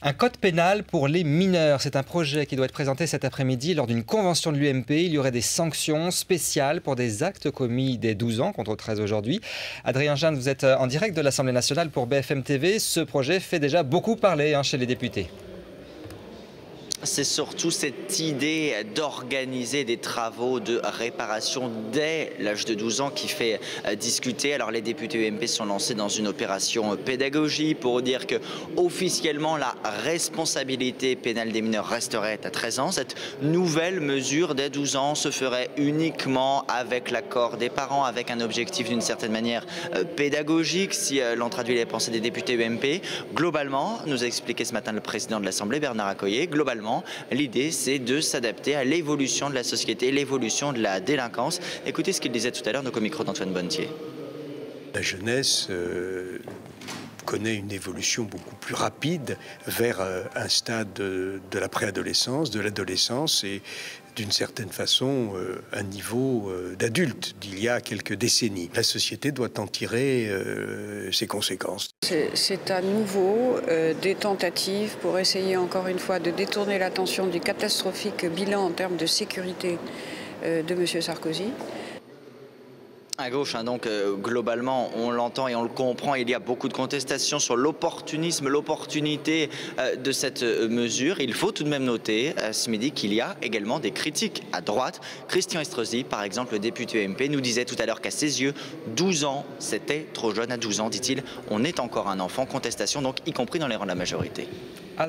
Un code pénal pour les mineurs, c'est un projet qui doit être présenté cet après-midi lors d'une convention de l'UMP. Il y aurait des sanctions spéciales pour des actes commis dès 12 ans, contre 13 aujourd'hui. Adrien Jeanne, vous êtes en direct de l'Assemblée nationale pour BFM TV. Ce projet fait déjà beaucoup parler chez les députés. C'est surtout cette idée d'organiser des travaux de réparation dès l'âge de 12 ans qui fait discuter. Alors les députés UMP sont lancés dans une opération pédagogie pour dire que officiellement la responsabilité pénale des mineurs resterait à 13 ans. Cette nouvelle mesure dès 12 ans se ferait uniquement avec l'accord des parents, avec un objectif d'une certaine manière pédagogique, si l'on traduit les pensées des députés UMP. Globalement, nous a expliqué ce matin le président de l'Assemblée, Bernard Accoyer, globalement, l'idée, c'est de s'adapter à l'évolution de la société, l'évolution de la délinquance. Écoutez ce qu'il disait tout à l'heure, au micro d'Antoine Bonnetier. La jeunesse connaît une évolution beaucoup plus rapide vers un stade de la préadolescence, de l'adolescence et d'une certaine façon un niveau d'adulte d'il y a quelques décennies. La société doit en tirer ses conséquences. C'est à nouveau des tentatives pour essayer encore une fois de détourner l'attention du catastrophique bilan en termes de sécurité de M. Sarkozy. À gauche, donc globalement, on l'entend et on le comprend, il y a beaucoup de contestations sur l'opportunisme, l'opportunité de cette mesure. Il faut tout de même noter ce midi qu'il y a également des critiques à droite. Christian Estrosi, par exemple, le député UMP, nous disait tout à l'heure qu'à ses yeux, 12 ans, c'était trop jeune. À 12 ans, dit-il, on est encore un enfant. Contestation, donc, y compris dans les rangs de la majorité.